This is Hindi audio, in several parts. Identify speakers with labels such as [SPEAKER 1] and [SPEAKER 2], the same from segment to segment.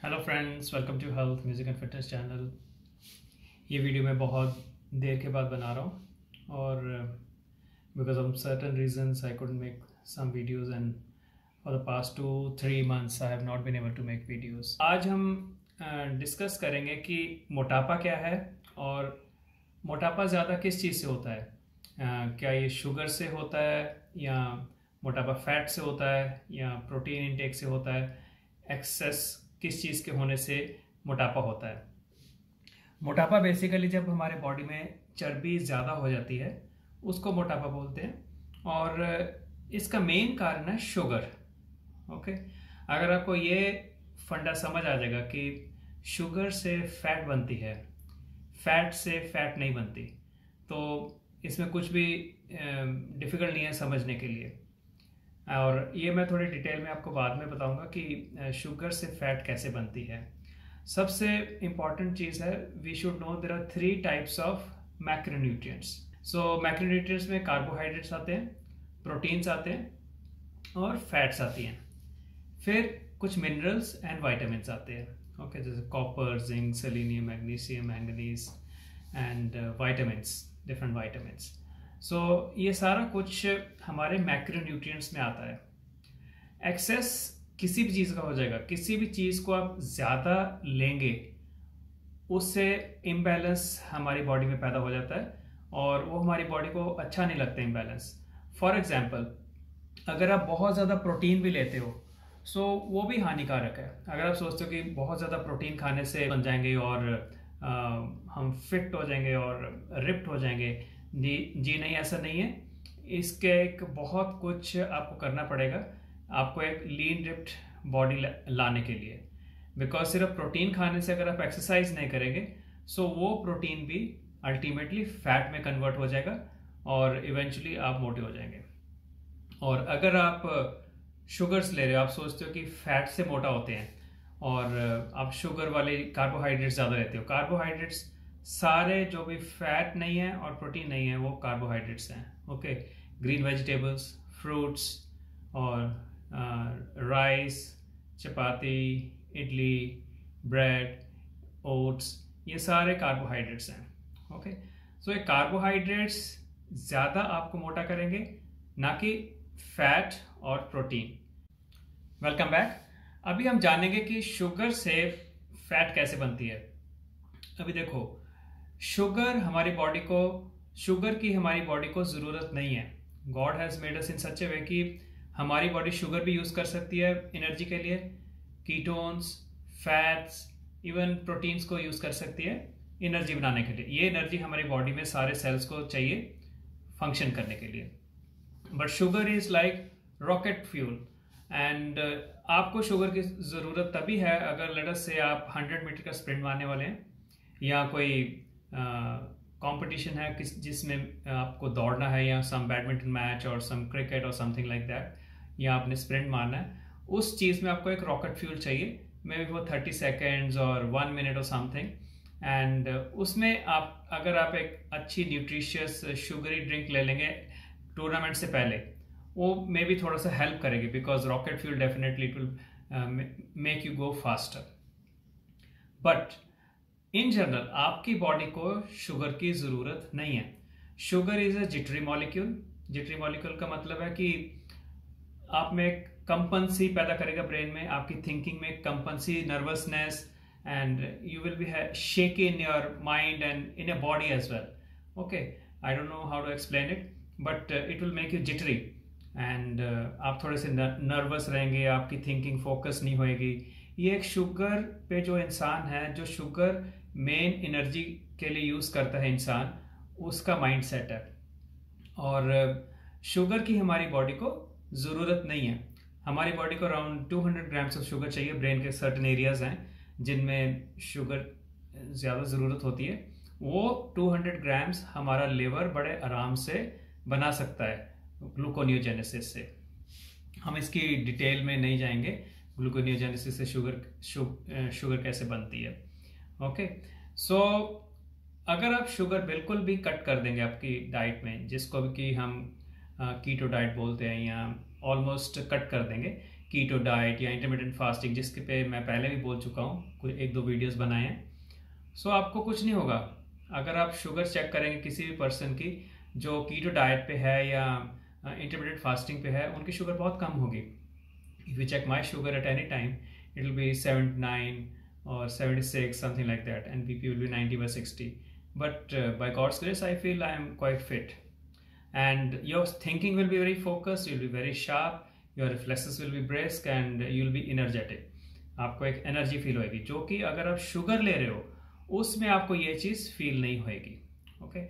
[SPEAKER 1] Hello friends, welcome to health music and fitness channel. ये वीडियो मैं बहुत देर के बाद बना रहा हूँ और because of certain reasons I couldn't make some videos and for the past 2-3 months I have not been able to make videos. आज हम डिस्कस करेंगे कि मोटापा क्या है और मोटापा ज़्यादा किस चीज़ से होता है। क्या ये शुगर से होता है या मोटापा फैट से होता है या प्रोटीन इंटेक से होता है। एक्सेस किस चीज़ के होने से मोटापा होता है। मोटापा बेसिकली जब हमारे बॉडी में चर्बी ज़्यादा हो जाती है उसको मोटापा बोलते हैं और इसका मेन कारण है शुगर। ओके, अगर आपको ये फंडा समझ आ जाएगा कि शुगर से फैट बनती है, फैट से फैट नहीं बनती, तो इसमें कुछ भी डिफ़िकल्ट नहीं है समझने के लिए। और ये मैं थोड़ी डिटेल में आपको बाद में बताऊंगा कि शुगर से फैट कैसे बनती है। सबसे इम्पॉर्टेंट चीज़ है, we should know there are 3 types of macronutrients. So macronutrients में कार्बोहाइड्रेट्स आते हैं, प्रोटीन्स आते हैं और फैट्स आती हैं। फिर कुछ मिनरल्स एंड वाइटामिन्स आते हैं। ओके, जैसे copper, zinc, selenium, magnesium, manganese and vitamins, different vitamins. So ये सारा कुछ हमारे मैक्रोन्यूट्रिएंट्स में आता है। एक्सेस किसी भी चीज़ का हो जाएगा, किसी भी चीज़ को आप ज़्यादा लेंगे उससे इम्बैलेंस हमारी बॉडी में पैदा हो जाता है और वो हमारी बॉडी को अच्छा नहीं लगता इम्बैलेंस। फॉर एग्जाम्पल, अगर आप बहुत ज़्यादा प्रोटीन भी लेते हो सो वो भी हानिकारक है। अगर आप सोचते हो कि बहुत ज़्यादा प्रोटीन खाने से बन जाएंगे और हम फिट हो जाएंगे और रिप्ड हो जाएंगे, जी नहीं, ऐसा नहीं है। इसके एक बहुत कुछ आपको करना पड़ेगा, आपको एक लीन रिप्ड बॉडी लाने के लिए। बिकॉज सिर्फ प्रोटीन खाने से अगर आप एक्सरसाइज नहीं करेंगे सो वो प्रोटीन भी अल्टीमेटली फैट में कन्वर्ट हो जाएगा और इवेंचुअली आप मोटे हो जाएंगे। और अगर आप शुगर्स ले रहे हो, आप सोचते हो कि फैट से मोटा होते हैं और आप शुगर वाले कार्बोहाइड्रेट्स ज़्यादा लेते हो। कार्बोहाइड्रेट्स सारे जो भी फैट नहीं है और प्रोटीन नहीं है वो कार्बोहाइड्रेट्स हैं। ओके, ग्रीन वेजिटेबल्स, फ्रूट्स और राइस, चपाती, इडली, ब्रेड, ओट्स, ये सारे कार्बोहाइड्रेट्स हैं। ओके, सो ये कार्बोहाइड्रेट्स ज़्यादा आपको मोटा करेंगे, ना कि फैट और प्रोटीन। Welcome back. अभी हम जानेंगे कि शुगर से फैट कैसे बनती है। अभी देखो, शुगर की हमारी बॉडी को ज़रूरत नहीं है। गॉड हैज़ मेड अस इन सच ए वे कि हमारी बॉडी शुगर भी यूज़ कर सकती है एनर्जी के लिए, कीटोन्स, फैट्स, इवन प्रोटीन्स को यूज़ कर सकती है एनर्जी बनाने के लिए। ये एनर्जी हमारी बॉडी में सारे सेल्स को चाहिए फंक्शन करने के लिए। But sugar is like rocket fuel and आपको शुगर की ज़रूरत तभी है अगर लेट अस से आप 100 मीटर का स्प्रिंट मारने वाले हैं या कोई कंपटीशन है जिसमें आपको दौड़ना है, या सम बैडमिंटन मैच और सम क्रिकेट और समथिंग लाइक दैट, या आपने स्प्रिंट मारना है। उस चीज़ में आपको एक रॉकेट फ्यूल चाहिए, मे बी वो 30 सेकेंड्स और 1 मिनट और समथिंग। एंड उसमें अगर आप एक अच्छी न्यूट्रिशियस शुगरी ड्रिंक ले लेंगे टूर्नामेंट से पहले, वो मे बी थोड़ा सा हेल्प करेगी because rocket fuel definitely it will make you go faster. But in general आपकी बॉडी को शुगर की ज़रूरत नहीं है। Sugar is a jittery molecule. Jittery molecule का मतलब है कि आप में एक कंपनसी पैदा करेगा ब्रेन में, आपकी थिंकिंग में complacency, nervousness, and you will be shaky in your mind and in a body as well. Okay, I don't know how to explain it but it will make you jittery and आप थोड़े से नर्वस रहेंगे, आपकी थिंकिंग फोकस नहीं होएगी। ये एक शुगर पे जो इंसान है, जो शुगर मेन एनर्जी के लिए यूज़ करता है इंसान, उसका माइंड सेट है। और शुगर की हमारी बॉडी को ज़रूरत नहीं है। हमारी बॉडी को अराउंड 200 ग्राम्स ऑफ शुगर चाहिए। ब्रेन के सर्टन एरियाज हैं जिनमें शुगर ज़्यादा ज़रूरत होती है, वो 200 ग्राम्स हमारा लिवर बड़े आराम से बना सकता है ग्लूकोनियोजेनेसिस से। हम इसकी डिटेल में नहीं जाएंगे, ग्लूकोनियोजेनेसिस से शुगर कैसे बनती है। ओके, सो अगर आप शुगर बिल्कुल भी कट कर देंगे आपकी डाइट में, जिसको भी कि हम कीटो डाइट बोलते हैं, या ऑलमोस्ट कट कर देंगे कीटो डाइट या इंटरमिटेंट फास्टिंग, जिसके पे मैं पहले भी बोल चुका हूँ, कोई 1-2 वीडियोस बनाए हैं। सो आपको कुछ नहीं होगा अगर आप शुगर चेक करेंगे किसी भी पर्सन की जो कीटो डाइट पे है या इंटरमिटेंट फास्टिंग पे है, उनकी शुगर बहुत कम होगी। If you check my sugar at any time, it will be 79 or 76, something like that, and BP will be 90/60. But by God's grace, I feel I am quite fit, and your thinking will be very focused, you'll be very sharp, your reflexes will be brisk, and you'll be energetic. आपको एक एनर्जी फील होएगी, जो कि अगर आप शुगर ले रहे हो उसमें आपको ये चीज़ फील नहीं होएगी। ओके,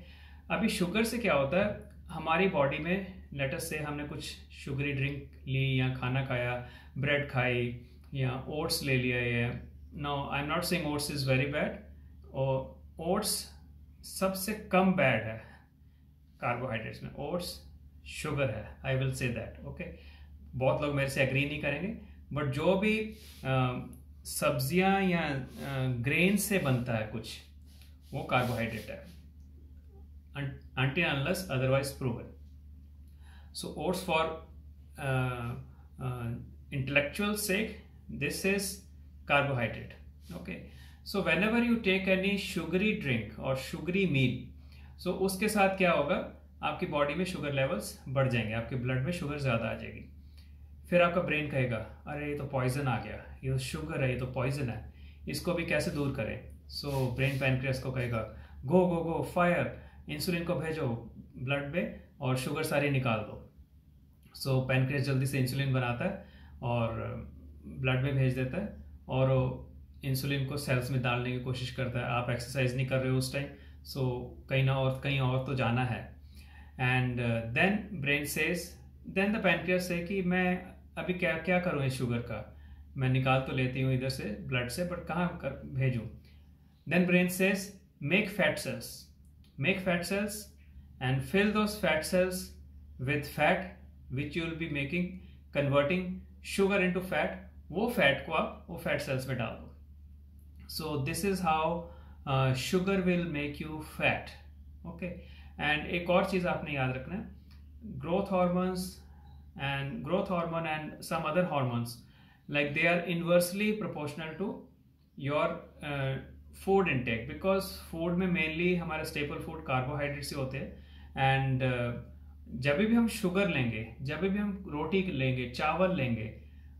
[SPEAKER 1] अभी शुगर से क्या होता है हमारी बॉडी में, लेट अस से हमने कुछ शुगरी ड्रिंक ली या खाना खाया, ब्रेड खाई या ओट्स ले लिया, या no I am not saying oats is very bad, और ओट्स सबसे कम बैड है कार्बोहाइड्रेट्स में, ओट्स शुगर है, I will say that. Okay, बहुत लोग मेरे से एग्री नहीं करेंगे, बट जो भी सब्जियां या ग्रेन से बनता है कुछ, वो कार्बोहाइड्रेट है, until unless otherwise proven. So oats for intellectual sake, this is carbohydrate. Okay, so whenever you take any sugary drink or sugary meal, so उसके साथ क्या होगा, आपकी बॉडी में शुगर लेवल्स बढ़ जाएंगे, आपके ब्लड में शुगर ज़्यादा आ जाएगी। फिर आपका ब्रेन कहेगा अरे ये तो पॉइजन आ गया, ये तो शुगर है, ये तो पॉइजन है, इसको भी कैसे दूर करें। सो ब्रेन पैनक्रियास को कहेगा गो गो गो फायर, इंसुलिन को भेजो ब्लड में और शुगर सारी निकाल दो। सो पैनक्रियास जल्दी से इंसुलिन बनाता है और ब्लड में भेज देता है, और इंसुलिन को सेल्स में डालने की कोशिश करता है। आप एक्सरसाइज नहीं कर रहे हो उस टाइम, सो कहीं और तो जाना है। And then brain says, then the pancreas से कि मैं अभी क्या क्या करूँ इस शुगर का, मैं निकाल तो लेती हूँ इधर से ब्लड से, बट कहाँ भेजूँ। Then brain says make fat cells, make fat cells and fill those fat cells with fat which you will be making, converting sugar into fat। वो फैट को आप वो फैट सेल्स में डाल दो। So this is how sugar will make you fat. Okay, and एक और चीज आपने याद रखना है, growth hormone and some other hormones, like they are inversely proportional to your food intake, because food में मेनली हमारे स्टेपल फूड कार्बोहाइड्रेट्स ही होते हैं। एंड जब भी हम शुगर लेंगे, जब भी हम रोटी लेंगे, चावल लेंगे,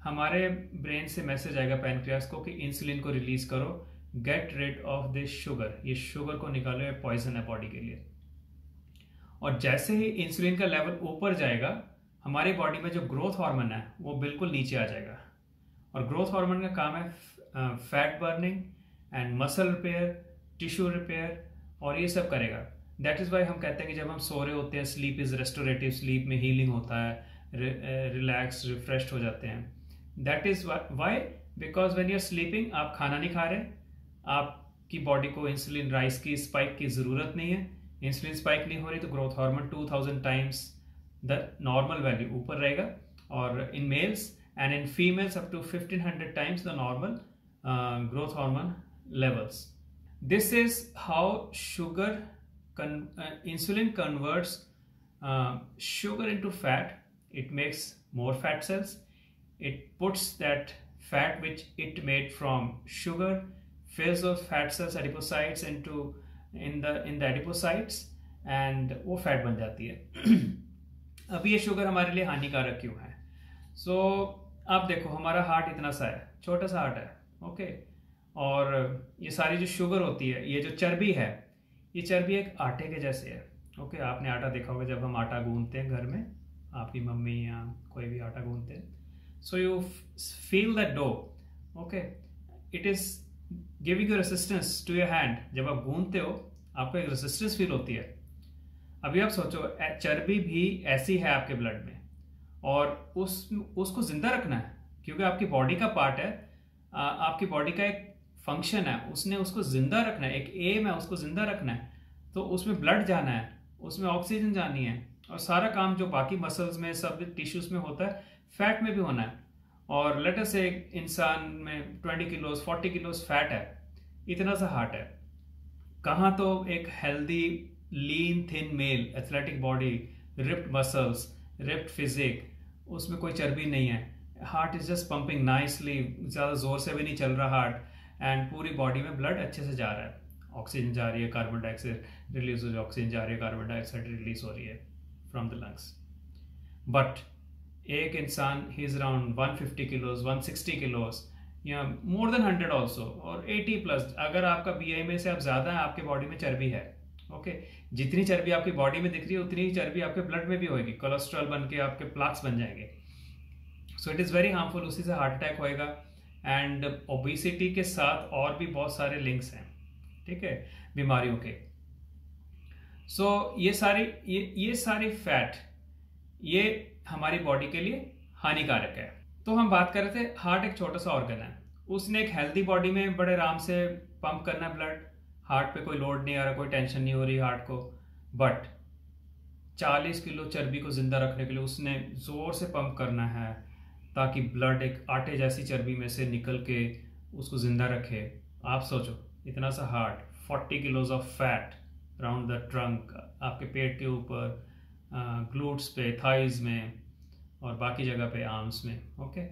[SPEAKER 1] हमारे ब्रेन से मैसेज आएगा पैनक्रियास को कि इंसुलिन को रिलीज करो, get rid of this sugar, ये शुगर को निकालो, ये पॉइजन है बॉडी के लिए। और जैसे ही इंसुलिन का लेवल ऊपर जाएगा, हमारी बॉडी में जो ग्रोथ हार्मोन है वो बिल्कुल नीचे आ जाएगा। और ग्रोथ हार्मोन का काम है fat burning and muscle repair, tissue repair, और ये सब करेगा। दैट इज वाई हम कहते हैं कि जब हम सो रहे होते हैं, स्लीप इज रेस्टोरेटिव, स्लीप में हीलिंग होता है, रिलैक्स रिफ्रेश हो जाते हैं। That is why, because when you are sleeping आप खाना नहीं खा रहे, आपकी बॉडी को इंसुलिन राइज की स्पाइक की जरूरत नहीं है। इंसुलिन स्पाइक नहीं हो रही तो growth hormone 2000 times the normal value ऊपर रहेगा, और in males and in females up to 1500 times the normal growth hormone levels. This is how insulin converts sugar into fat. It makes more fat cells. It puts that fat which it made from sugar, fills those fat cells, adipocytes, in the adipocytes, and वो फैट बन जाती है। अब ये शुगर हमारे लिए हानिकारक क्यों है? सो आप देखो, हमारा हार्ट इतना सा है, छोटा सा हार्ट है, ओके, और ये सारी जो शुगर होती है, ये जो चर्बी है, ये चर्बी एक आटे के जैसे है। ओके, आपने आटा देखा होगा, जब हम आटा गूंथते हैं घर में, आपकी मम्मी या कोई भी आटा गूंथते हैं, so you feel that dough. Okay, it is giving you resistance to your hand. जब आप गूंथते हो आपको एक रेसिस्टेंस फील होती है। अभी आप सोचो, चर्बी भी ऐसी है आपके ब्लड में, और उसको जिंदा रखना है, क्योंकि आपकी बॉडी का पार्ट है, आपकी बॉडी का एक फंक्शन है, उसने उसको जिंदा रखना है, एक एम है, उसको जिंदा रखना है। तो उसमें ब्लड जाना है, उसमें ऑक्सीजन जानी है, और सारा काम जो बाकी मसल्स में, सब टिश्यूज में होता है, फैट में भी होना है। और लेट अस से एक इंसान में 20 किलोज 40 किलोज फैट है, इतना सा हार्ट है। कहाँ तो एक healthy lean thin male, athletic body, ripped muscles, ripped physique, उसमें कोई चर्बी नहीं है, heart is just pumping nicely, ज़्यादा ज़ोर से भी नहीं चल रहा हार्ट, एंड पूरी बॉडी में ब्लड अच्छे से जा रहा है, ऑक्सीजन जा रही है, कार्बन डाइऑक्साइड रिलीज हो रही है, ऑक्सीजन जा रही है, कार्बन डाइऑक्साइड रिलीज हो रही है फ्रॉम द लंग्स। बट एक इंसान he is around 150 kilos, 160 kilos या मोर देन 100 ऑल्सो, और 80 प्लस, अगर आपका BMI से आप ज़्यादा है, आपके बॉडी में चर्बी है, ओके जितनी चर्बी आपकी बॉडी में दिख रही है उतनी ही चर्बी आपके ब्लड में भी होगी, कोलेस्ट्रॉल बन के आपके प्लाक्स बन जाएंगे। So it is very harmful, उसी से हार्ट अटैक होएगा। एंड ओबेसिटी के साथ और भी बहुत सारे लिंक्स हैं, ठीक है, बीमारियों के। सो ये सारी फैट ये हमारी बॉडी के लिए हानिकारक है। तो हम बात कर रहे थे, हार्ट एक छोटा सा ऑर्गन है, उसने एक हेल्दी बॉडी में बड़े आराम से पंप करना ब्लड, हार्ट पे कोई लोड नहीं आ रहा, कोई टेंशन नहीं हो रही हार्ट को, बट 40 किलो चर्बी को जिंदा रखने के लिए उसने जोर से पंप करना है ताकि ब्लड एक आटे जैसी चर्बी में से निकल के उसको जिंदा रखे। आप सोचो, इतना सा heart, 40 kilos of fat around the trunk, आपके पेट के ऊपर, ग्लूट्स पे, थाइज में और बाकी जगह पे, आर्म्स में, ओके।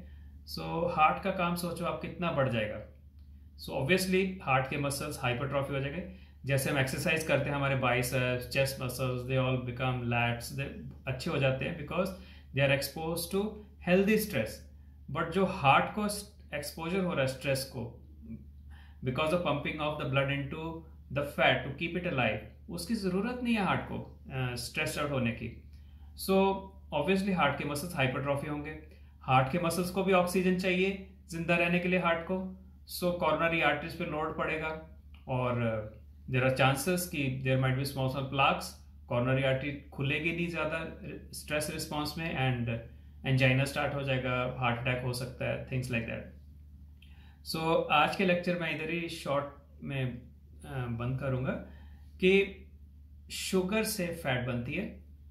[SPEAKER 1] सो हार्ट का काम सोचो आप कितना बढ़ जाएगा। सो ऑब्वियसली हार्ट के मसल्स हाइपरट्रॉफी हो जाएंगे, जैसे हम एक्सरसाइज करते हैं, हमारे biceps, chest muscles, they all become lats, they अच्छे हो जाते हैं because they are expose to healthy stress. But जो हार्ट को एक्सपोजर हो रहा है स्ट्रेस को, because of pumping of the blood into the fat to keep it alive, उसकी ज़रूरत नहीं है हार्ट को स्ट्रेस आउट होने की। सो ऑब्वियसली हार्ट के मसल्स हाइपरट्रॉफी होंगे, हार्ट के मसल्स को भी ऑक्सीजन चाहिए जिंदा रहने के लिए हार्ट को, सो कॉर्नरी आर्टरीज पे लोड पड़ेगा और देयर आर चांसेस कि there might be small plaques, coronary artery खुलेगी नहीं ज़्यादा स्ट्रेस रिस्पॉन्स में, एंड एंजाइना स्टार्ट हो जाएगा, हार्ट अटैक हो सकता है, थिंग्स लाइक दैट। सो आज के लेक्चर में इधर ही शॉर्ट में बंद करूँगा कि शुगर से फैट बनती है,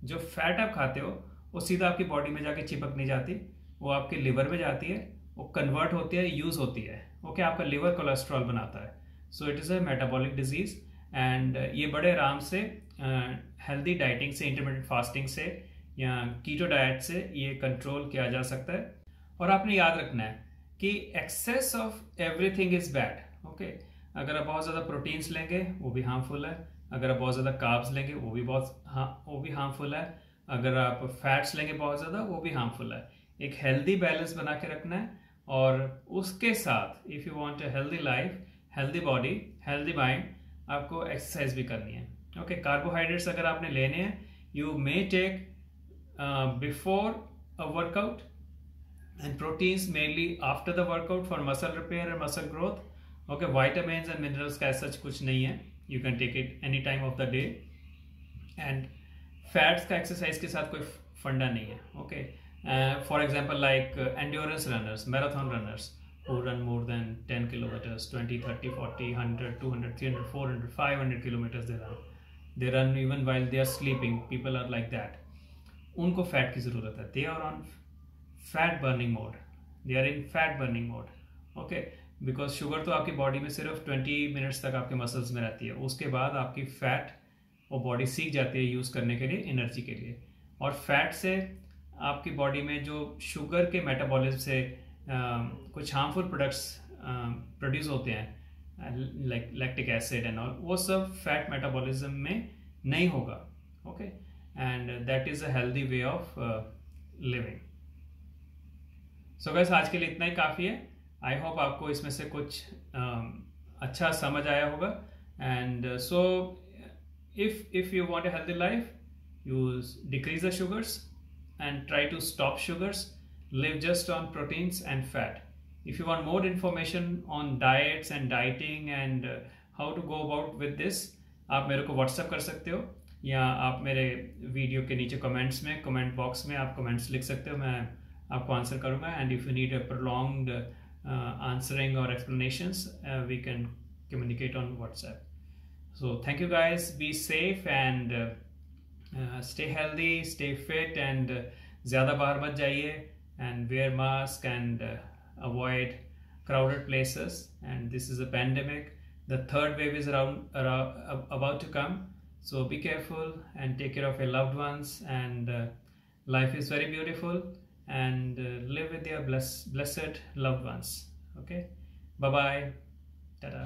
[SPEAKER 1] जो फैट आप खाते हो वो सीधा आपकी बॉडी में जाके चिपक नहीं जाती, वो आपके लिवर में जाती है, वो कन्वर्ट होती है, यूज होती है, ओके आपका लिवर कोलेस्ट्रॉल बनाता है। So it is a metabolic disease, and ये बड़े आराम से हेल्दी डाइटिंग से, इंटरमीडिएट फास्टिंग से या कीटो डाइट से ये कंट्रोल किया जा सकता है। और आपने याद रखना है कि excess of everything is bad, okay. अगर आप बहुत ज़्यादा प्रोटीन्स लेंगे वो भी हार्मफुल है, अगर आप बहुत ज़्यादा कार्ब्स लेंगे वो भी हार्मफुल है, अगर आप फैट्स लेंगे बहुत ज़्यादा वो भी हार्मफुल है। एक हेल्दी बैलेंस बना के रखना है, और उसके साथ if you want a healthy life, healthy body, healthy mind, आपको एक्सरसाइज भी करनी है, ओके। कार्बोहाइड्रेट्स अगर आपने लेने हैं, you may take before a workout, and proteins mainly after the workout for muscle repair and muscle growth, okay. Vitamins and minerals का सच कुछ नहीं है, you can take it any time of the day, and fats का एक्सरसाइज के साथ कोई फंडा नहीं है, okay. For example like endurance runners, marathon runners who run more than 10 kilometers, 20, 30, 40, 100, 200, 300, 400, 500 kilometers they run even while they are sleeping, people are like that, उनको फैट की ज़रूरत है, they are on fat burning mode, they are in fat burning mode, okay, because sugar तो आपकी बॉडी में सिर्फ 20 मिनट्स तक आपके मसल्स में रहती है, उसके बाद आपकी फैट वो बॉडी सीख जाती है यूज़ करने के लिए, एनर्जी के लिए। और फैट से आपकी बॉडी में जो शुगर के मेटाबॉलिज्म से कुछ हार्मफुल प्रोडक्ट्स प्रोड्यूस होते हैं, like lactic acid and all, वो सब फैट मेटाबॉलिज्म में नहीं होगा, okay, and that is a healthy way of living. So guys आज के लिए इतना ही काफ़ी है। आई होप आपको इसमें से कुछ अच्छा समझ आया होगा, and so if you want a healthy life, you decrease the sugars and try to stop sugars, live just on proteins and fat. If you want more information on diets and dieting and how to go about with this, आप मेरे को व्हाट्सएप कर सकते हो या आप मेरे वीडियो के नीचे कमेंट्स में, कमेंट बॉक्स में आप कमेंट्स लिख सकते हो, मैं आपको आंसर करूँगा. And if you need a prolonged answering or explanations, we can communicate on WhatsApp. So thank you guys, be safe and stay healthy, stay fit, and ज़्यादा बाहर मत जाइए, and wear mask and avoid crowded places. And this is a pandemic, the third wave is about to come, so be careful and take care of your loved ones, and life is very beautiful and live with your blessed loved ones. Okay, bye bye, ta-da.